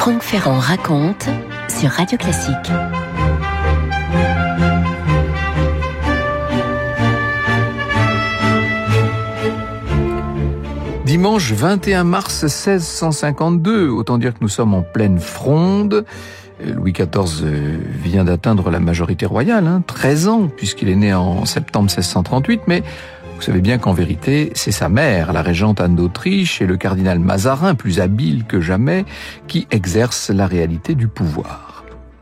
Franck Ferrand raconte sur Radio Classique. Dimanche 21 mars 1652, autant dire que nous sommes en pleine fronde. Louis XIV vient d'atteindre la majorité royale, 13 ans, puisqu'il est né en septembre 1638, mais vous savez bien qu'en vérité, c'est sa mère, la régente Anne d'Autriche, et le cardinal Mazarin, plus habile que jamais, qui exercent la réalité du pouvoir.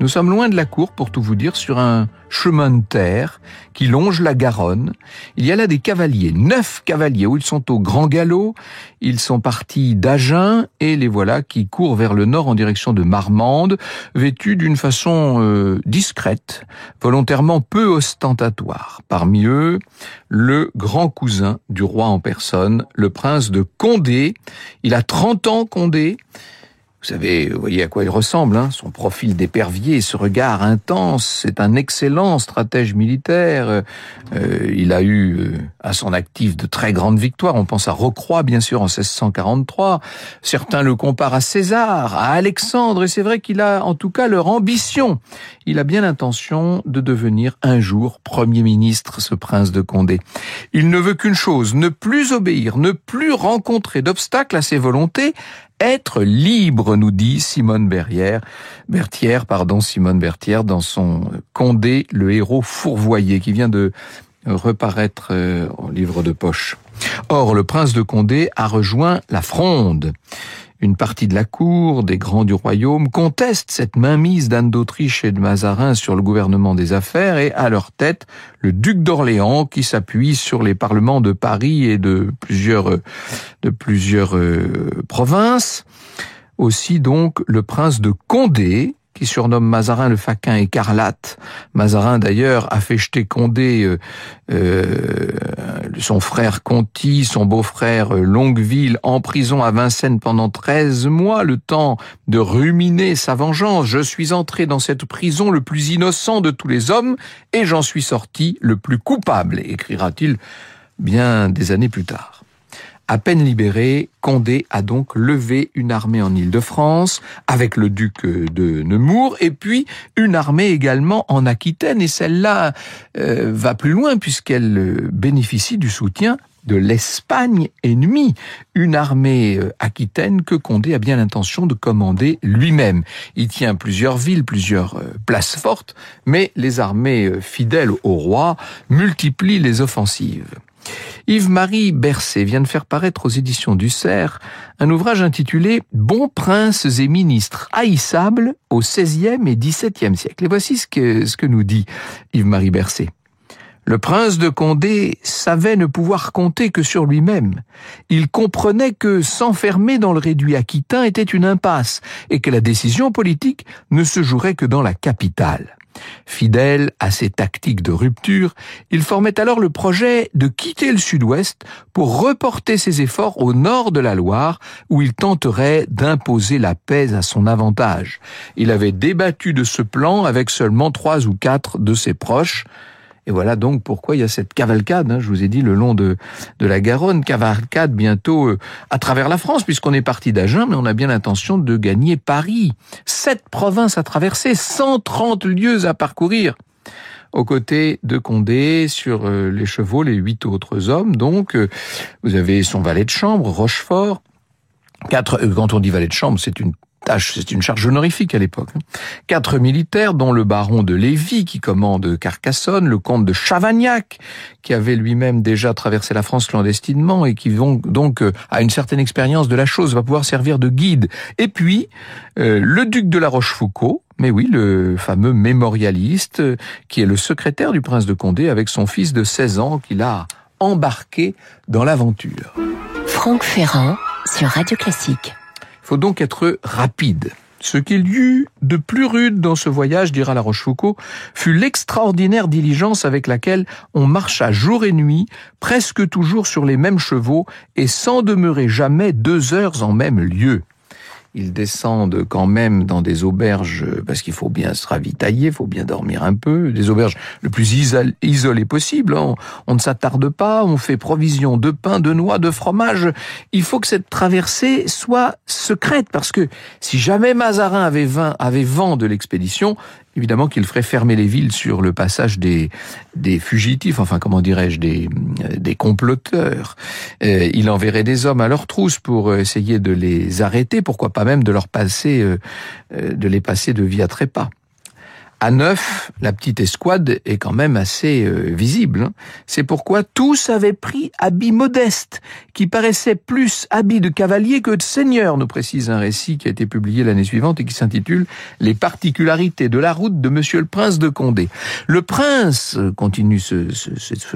Nous sommes loin de la cour, pour tout vous dire, sur un chemin de terre qui longe la Garonne. Il y a là des cavaliers, 9 cavaliers, où ils sont au grand galop. Ils sont partis d'Agen et les voilà qui courent vers le nord en direction de Marmande, vêtus d'une façon discrète, volontairement peu ostentatoire. Parmi eux, le grand cousin du roi en personne, le prince de Condé. Il a 30 ans, Condé. Vous savez, vous voyez à quoi il ressemble, son profil d'épervier, ce regard intense, c'est un excellent stratège militaire. Il a eu à son actif de très grandes victoires. On pense à Rocroi, bien sûr, en 1643. Certains le comparent à César, à Alexandre, et c'est vrai qu'il a en tout cas leur ambition. Il a bien l'intention de devenir un jour Premier ministre, ce prince de Condé. Il ne veut qu'une chose, ne plus obéir, ne plus rencontrer d'obstacles à ses volontés, être libre, nous dit Simone Berthière dans son Condé, le héros fourvoyé, qui vient de reparaître en livre de poche. Or, le prince de Condé a rejoint la Fronde. Une partie de la cour, des grands du royaume, conteste cette mainmise d'Anne d'Autriche et de Mazarin sur le gouvernement des affaires, et à leur tête, le duc d'Orléans, qui s'appuie sur les parlements de Paris et de plusieurs provinces. Aussi donc le prince de Condé, qui surnomme Mazarin le faquin écarlate. Mazarin d'ailleurs a fait jeter Condé, son frère Conti, son beau-frère Longueville, en prison à Vincennes pendant 13 mois, le temps de ruminer sa vengeance. Je suis entré dans cette prison le plus innocent de tous les hommes, et j'en suis sorti le plus coupable, écrira-t-il bien des années plus tard. À peine libéré, Condé a donc levé une armée en Île-de-France avec le duc de Nemours, et puis une armée également en Aquitaine, et celle-là va plus loin puisqu'elle bénéficie du soutien de l'Espagne ennemie, une armée aquitaine que Condé a bien l'intention de commander lui-même. Il tient plusieurs villes, plusieurs places fortes, mais les armées fidèles au roi multiplient les offensives. Yves-Marie Bercé vient de faire paraître aux éditions du Cerf un ouvrage intitulé « Bons princes et ministres haïssables au XVIe et XVIIe siècle ». Et voici ce que nous dit Yves-Marie Bercé. Le prince de Condé savait ne pouvoir compter que sur lui-même. Il comprenait que s'enfermer dans le réduit aquitain était une impasse et que la décision politique ne se jouerait que dans la capitale. Fidèle à ses tactiques de rupture, il formait alors le projet de quitter le sud-ouest pour reporter ses efforts au nord de la Loire, où il tenterait d'imposer la paix à son avantage. Il avait débattu de ce plan avec seulement 3 ou 4 de ses proches. Et voilà donc pourquoi il y a cette cavalcade, je vous ai dit, le long de la Garonne, cavalcade bientôt à travers la France, puisqu'on est parti d'Agen, mais on a bien l'intention de gagner Paris. 7 provinces à traverser, 130 lieues à parcourir. Aux côtés de Condé, sur les chevaux, les 8 autres hommes, donc, vous avez son valet de chambre, Rochefort. Quand on dit valet de chambre, c'est une charge honorifique à l'époque. 4 militaires, dont le baron de Lévis, qui commande Carcassonne, le comte de Chavagnac, qui avait lui-même déjà traversé la France clandestinement et qui donc a une certaine expérience de la chose, va pouvoir servir de guide. Et puis, le duc de La Rochefoucauld, mais oui, le fameux mémorialiste, qui est le secrétaire du prince de Condé, avec son fils de 16 ans, qu'il a embarqué dans l'aventure. Franck Ferrand sur Radio Classique. Il faut donc être rapide. Ce qu'il y eut de plus rude dans ce voyage, dira La Rochefoucauld, fut l'extraordinaire diligence avec laquelle on marcha jour et nuit, presque toujours sur les mêmes chevaux, et sans demeurer jamais 2 heures en même lieu. Ils descendent quand même dans des auberges, parce qu'il faut bien se ravitailler, il faut bien dormir un peu, des auberges le plus isolées possible. On ne s'attarde pas, on fait provision de pain, de noix, de fromage. Il faut que cette traversée soit secrète, parce que si jamais Mazarin avait vent de l'expédition, évidemment qu'il ferait fermer les villes sur le passage des fugitifs, enfin comment dirais-je, des comploteurs. Il enverrait des hommes à leur trousse pour essayer de les arrêter, pourquoi pas même de les passer de via trépas. À 9, la petite escouade est quand même assez visible. C'est pourquoi tous avaient pris habits modestes, qui paraissaient plus habits de cavaliers que de seigneurs, nous précise un récit qui a été publié l'année suivante et qui s'intitule « Les particularités de la route de Monsieur le Prince de Condé ». Le prince, continue ce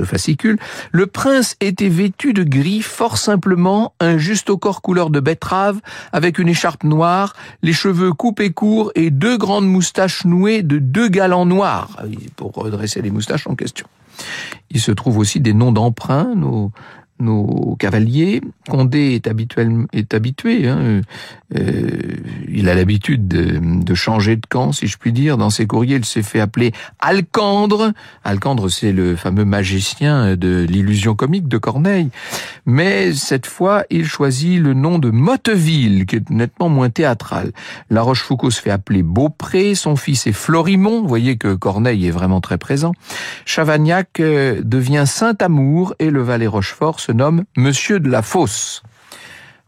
fascicule, le prince était vêtu de gris fort simplement, un juste au corps couleur de betterave, avec une écharpe noire, les cheveux coupés courts et 2 grandes moustaches nouées de 2 galants noirs, pour redresser les moustaches en question. Il se trouve aussi des noms d'emprunt, nos cavaliers. Condé est habitué. Il a l'habitude de changer de camp, si je puis dire. Dans ses courriers, il s'est fait appeler Alcandre. Alcandre, c'est le fameux magicien de l'illusion comique de Corneille. Mais cette fois, il choisit le nom de Motteville, qui est nettement moins théâtral. La Rochefoucauld se fait appeler Beaupré. Son fils est Florimond. Vous voyez que Corneille est vraiment très présent. Chavagnac devient Saint-Amour et le valet Rochefort se nomme Monsieur de la Fosse.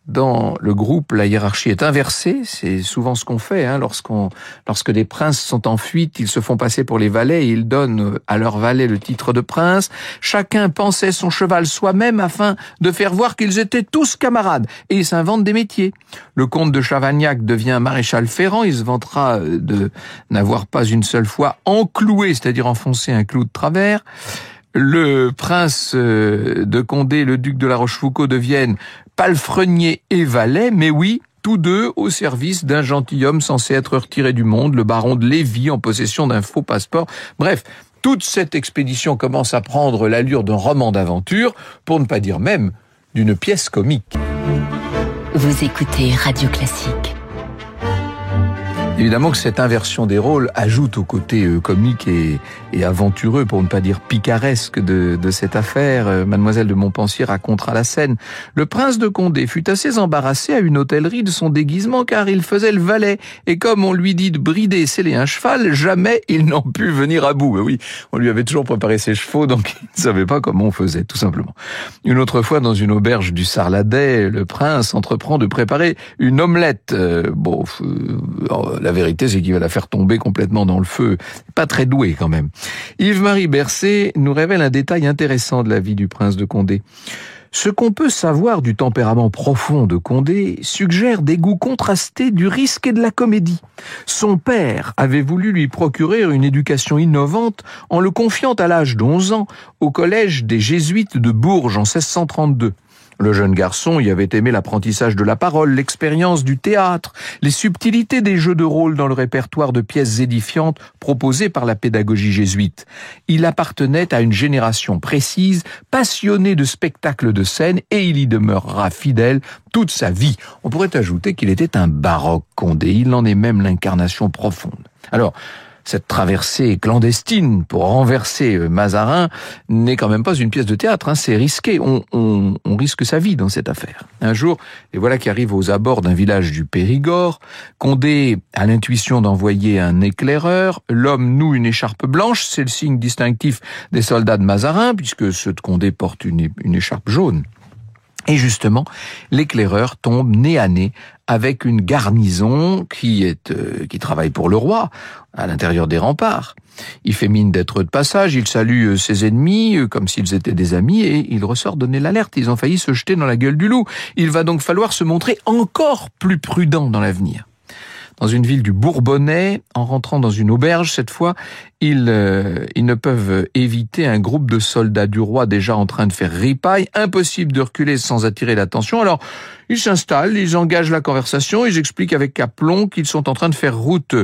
Dans le groupe, la hiérarchie est inversée. C'est souvent ce qu'on fait, lorsque des princes sont en fuite, ils se font passer pour les valets et ils donnent à leur valet le titre de prince. Chacun pensait son cheval soi-même afin de faire voir qu'ils étaient tous camarades. Et ils s'inventent des métiers. Le comte de Chavagnac devient maréchal ferrant. Il se vantera de n'avoir pas une seule fois encloué, c'est-à-dire enfoncé un clou de travers. Le prince de Condé, le duc de la Rochefoucauld deviennent palefrenier et valet, mais oui, tous deux au service d'un gentilhomme censé être retiré du monde, le baron de Lévis, en possession d'un faux passeport. Bref, toute cette expédition commence à prendre l'allure d'un roman d'aventure, pour ne pas dire même d'une pièce comique. Vous écoutez Radio Classique. Évidemment que cette inversion des rôles ajoute au côté comique et aventureux, pour ne pas dire picaresque de cette affaire. Mademoiselle de Montpensier racontera la scène. Le prince de Condé fut assez embarrassé à une hôtellerie de son déguisement car il faisait le valet. Et comme on lui dit de brider et sceller un cheval, jamais il n'en put venir à bout. Oui, on lui avait toujours préparé ses chevaux, donc il ne savait pas comment on faisait, tout simplement. Une autre fois, dans une auberge du Sarladais, le prince entreprend de préparer une omelette. La vérité, c'est qu'il va la faire tomber complètement dans le feu. Pas très doué, quand même. Yves-Marie Bercé nous révèle un détail intéressant de la vie du prince de Condé. Ce qu'on peut savoir du tempérament profond de Condé suggère des goûts contrastés du risque et de la comédie. Son père avait voulu lui procurer une éducation innovante en le confiant à l'âge d'11 ans au collège des Jésuites de Bourges en 1632. Le jeune garçon y avait aimé l'apprentissage de la parole, l'expérience du théâtre, les subtilités des jeux de rôle dans le répertoire de pièces édifiantes proposées par la pédagogie jésuite. Il appartenait à une génération précise, passionnée de spectacles de scène, et il y demeurera fidèle toute sa vie. On pourrait ajouter qu'il était un baroque Condé, il en est même l'incarnation profonde. Alors, cette traversée clandestine pour renverser Mazarin n'est quand même pas une pièce de théâtre, c'est risqué, on risque sa vie dans cette affaire. Un jour, et voilà qu'arrive aux abords d'un village du Périgord, Condé a l'intuition d'envoyer un éclaireur, l'homme noue une écharpe blanche, c'est le signe distinctif des soldats de Mazarin, puisque ceux de Condé portent une écharpe jaune. Et justement, l'éclaireur tombe nez à nez avec une garnison qui travaille pour le roi, à l'intérieur des remparts. Il fait mine d'être de passage, il salue ses ennemis comme s'ils étaient des amis et il ressort donner l'alerte. Ils ont failli se jeter dans la gueule du loup. Il va donc falloir se montrer encore plus prudent dans l'avenir. Dans une ville du Bourbonnais, en rentrant dans une auberge, cette fois, ils ne peuvent éviter un groupe de soldats du roi déjà en train de faire ripaille. Impossible de reculer sans attirer l'attention. Alors, ils s'installent, ils engagent la conversation, ils expliquent avec aplomb qu'ils sont en train de faire route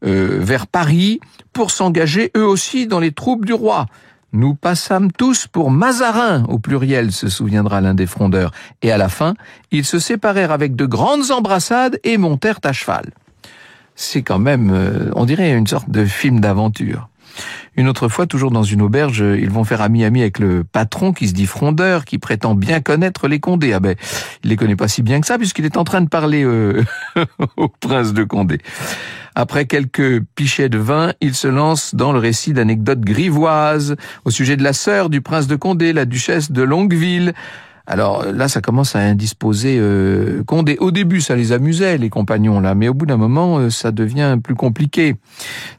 vers Paris pour s'engager eux aussi dans les troupes du roi. Nous passâmes tous pour Mazarin, au pluriel, se souviendra l'un des frondeurs. Et à la fin, ils se séparèrent avec de grandes embrassades et montèrent à cheval. C'est quand même, on dirait, une sorte de film d'aventure. Une autre fois, toujours dans une auberge, ils vont faire ami-ami avec le patron qui se dit frondeur, qui prétend bien connaître les Condé. Ah ben, il les connaît pas si bien que ça, puisqu'il est en train de parler au prince de Condé. Après quelques pichets de vin, il se lance dans le récit d'anecdotes grivoises au sujet de la sœur du prince de Condé, la duchesse de Longueville. Alors là, ça commence à indisposer Condé. Au début, ça les amusait, les compagnons, là, mais au bout d'un moment, ça devient plus compliqué.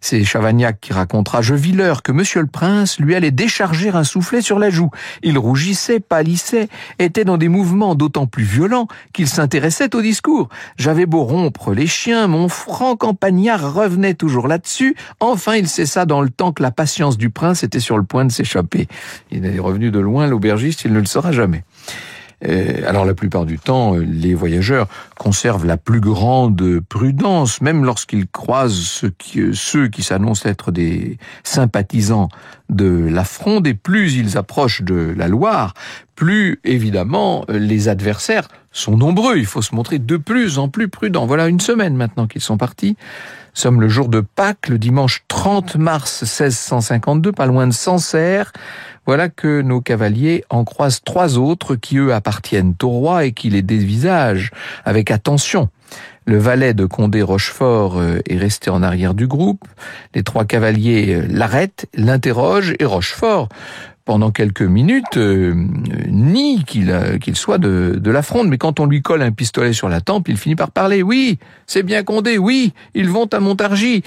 C'est Chavagnac qui racontera « Je vis l'heure que monsieur le prince lui allait décharger un soufflet sur la joue. Il rougissait, pâlissait, était dans des mouvements d'autant plus violents qu'il s'intéressait au discours. J'avais beau rompre les chiens, mon franc campagnard revenait toujours là-dessus. Enfin, il cessa dans le temps que la patience du prince était sur le point de s'échapper. Il est revenu de loin, l'aubergiste, il ne le saura jamais. » Alors la plupart du temps, les voyageurs conservent la plus grande prudence, même lorsqu'ils croisent ceux qui s'annoncent être des sympathisants de la Fronde, et plus ils approchent de la Loire, plus évidemment les adversaires sont nombreux. Il faut se montrer de plus en plus prudent. Voilà une semaine maintenant qu'ils sont partis. Nous sommes le jour de Pâques, le dimanche 30 mars 1652, pas loin de Sancerre. Voilà que nos cavaliers en croisent 3 autres qui, eux, appartiennent au roi et qui les dévisagent avec attention. Le valet de Condé-Rochefort est resté en arrière du groupe. Les 3 cavaliers l'arrêtent, l'interrogent et Rochefort, pendant quelques minutes, nie qu'il soit de la Fronde. Mais quand on lui colle un pistolet sur la tempe, il finit par parler. « Oui, c'est bien Condé, oui, ils vont à Montargis !»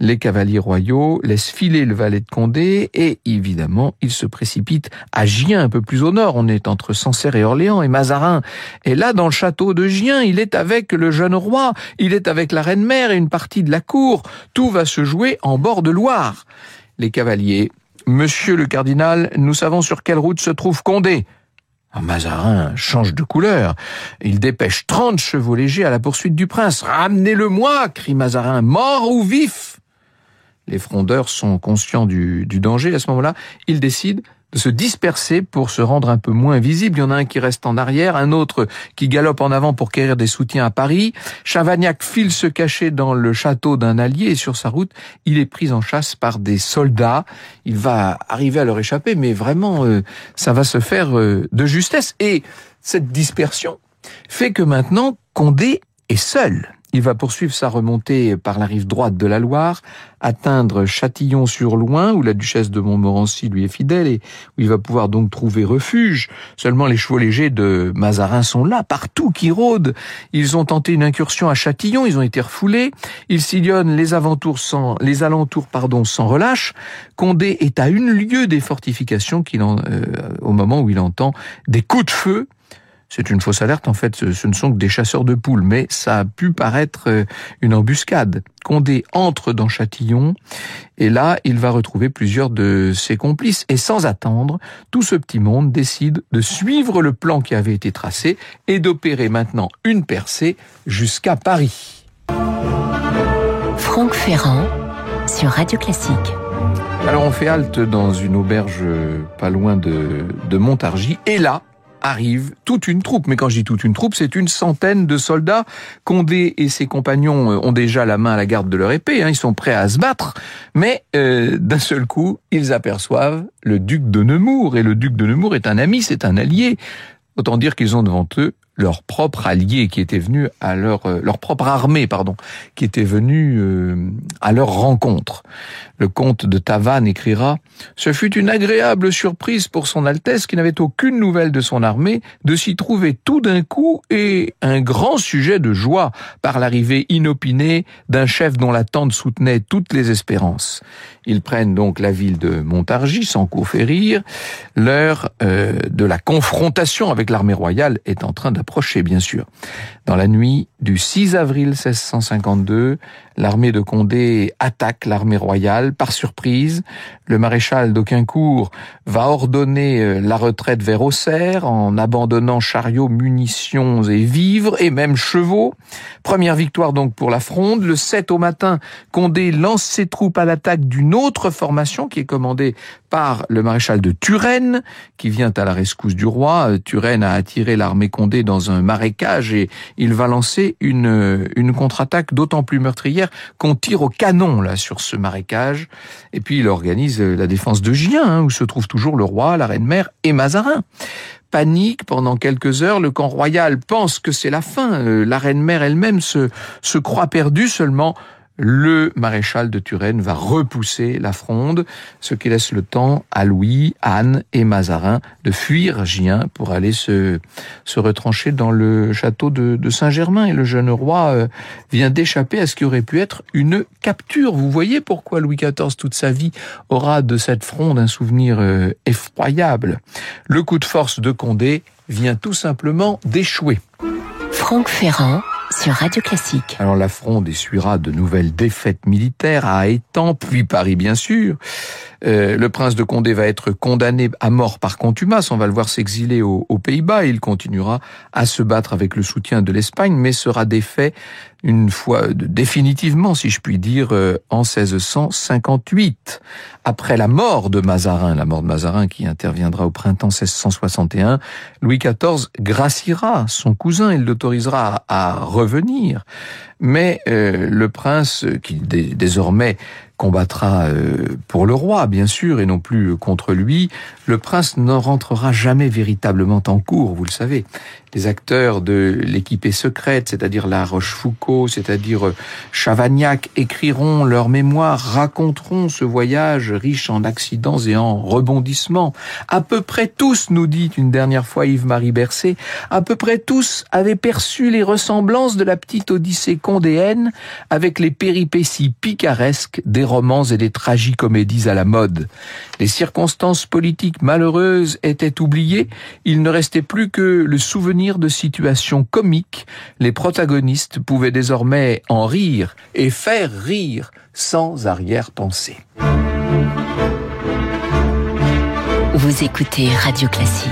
Les cavaliers royaux laissent filer le valet de Condé et, évidemment, ils se précipitent à Gien, un peu plus au nord. On est entre Sancerre et Orléans et Mazarin. Et là, dans le château de Gien, il est avec le jeune roi, il est avec la reine-mère et une partie de la cour. Tout va se jouer en bord de Loire. Les cavaliers... Monsieur le cardinal, nous savons sur quelle route se trouve Condé. Mazarin change de couleur. Il dépêche 30 chevaux légers à la poursuite du prince. « Ramenez-le-moi » crie Mazarin, « mort ou vif ?» Les frondeurs sont conscients du danger. À ce moment-là, ils décident de se disperser pour se rendre un peu moins visibles. Il y en a un qui reste en arrière, un autre qui galope en avant pour quérir des soutiens à Paris. Chavagnac file se cacher dans le château d'un allié et sur sa route, il est pris en chasse par des soldats. Il va arriver à leur échapper, mais vraiment, ça va se faire de justesse. Et cette dispersion fait que maintenant, Condé est seul. Il va poursuivre sa remontée par la rive droite de la Loire, atteindre Châtillon-sur-Loing, où la duchesse de Montmorency lui est fidèle et où il va pouvoir donc trouver refuge. Seulement les chevaux légers de Mazarin sont là, partout, qui rôdent. Ils ont tenté une incursion à Châtillon, ils ont été refoulés. Ils sillonnent les alentours sans relâche. Condé est à 1 lieue des fortifications au moment où il entend des coups de feu. C'est une fausse alerte, en fait, ce ne sont que des chasseurs de poules, mais ça a pu paraître une embuscade. Condé entre dans Châtillon, et là, il va retrouver plusieurs de ses complices. Et sans attendre, tout ce petit monde décide de suivre le plan qui avait été tracé et d'opérer maintenant une percée jusqu'à Paris. Franck Ferrand, sur Radio Classique. Alors, on fait halte dans une auberge pas loin de Montargis, et là, arrive toute une troupe. Mais quand je dis toute une troupe, c'est une centaine de soldats. Condé et ses compagnons ont déjà la main à la garde de leur épée, ils sont prêts à se battre, mais d'un seul coup, ils aperçoivent le duc de Nemours, et le duc de Nemours est un ami, c'est un allié. Autant dire qu'ils ont devant eux leur propre allié qui était venu à leur propre armée, qui était venu à leur rencontre. Le comte de Tavannes écrira « Ce fut une agréable surprise pour son Altesse qui n'avait aucune nouvelle de son armée de s'y trouver tout d'un coup et un grand sujet de joie par l'arrivée inopinée d'un chef dont l'attente soutenait toutes les espérances. » Ils prennent donc la ville de Montargis sans court fait rire. L'heure de la confrontation avec l'armée royale est en train d'approcher. approcher, bien sûr. Dans la nuit du 6 avril 1652, l'armée de Condé attaque l'armée royale par surprise. Le maréchal d'Auquincourt va ordonner la retraite vers Auxerre en abandonnant chariots, munitions et vivres et même chevaux. Première victoire donc pour la Fronde. Le 7 au matin, Condé lance ses troupes à l'attaque d'une autre formation qui est commandée par le maréchal de Turenne qui vient à la rescousse du roi. Turenne a attiré l'armée Condé dans un marécage et il va lancer une contre-attaque d'autant plus meurtrière qu'on tire au canon là sur ce marécage. Et puis il organise la défense de Gien, où se trouve toujours le roi, la reine-mère et Mazarin. Panique pendant quelques heures, le camp royal pense que c'est la fin. La reine-mère elle-même se croit perdue, seulement le maréchal de Turenne va repousser la Fronde, ce qui laisse le temps à Louis, Anne et Mazarin de fuir Gien pour aller se retrancher dans le château de Saint-Germain. Et le jeune roi vient d'échapper à ce qui aurait pu être une capture. Vous voyez pourquoi Louis XIV, toute sa vie, aura de cette Fronde un souvenir effroyable. Le coup de force de Condé vient tout simplement d'échouer. Franck Ferrand sur Radio Classique. Alors la Fronde essuiera de nouvelles défaites militaires à Étampes, puis Paris bien sûr. Le prince de Condé va être condamné à mort par contumace, on va le voir s'exiler aux Pays-Bas, il continuera à se battre avec le soutien de l'Espagne, mais sera défait une fois définitivement, si je puis dire, en 1658. Après la mort de Mazarin qui interviendra au printemps 1661, Louis XIV graciera son cousin, il l'autorisera à revenir. Mais le prince, qui désormais combattra pour le roi, bien sûr, et non plus contre lui, le prince ne rentrera jamais véritablement en cours, vous le savez. Les acteurs de l'équipée secrète, c'est-à-dire La Rochefoucauld, c'est-à-dire Chavagnac, écriront leurs mémoires, raconteront ce voyage riche en accidents et en rebondissements. À peu près tous, nous dit une dernière fois Yves-Marie Bercé, à peu près tous avaient perçu les ressemblances de la petite Odyssée condéenne avec les péripéties picaresques des romans et des tragicomédies à la mode. Les circonstances politiques malheureuses étaient oubliées, il ne restait plus que le souvenir de situations comiques. Les protagonistes pouvaient désormais en rire et faire rire sans arrière-pensée. Vous écoutez Radio Classique.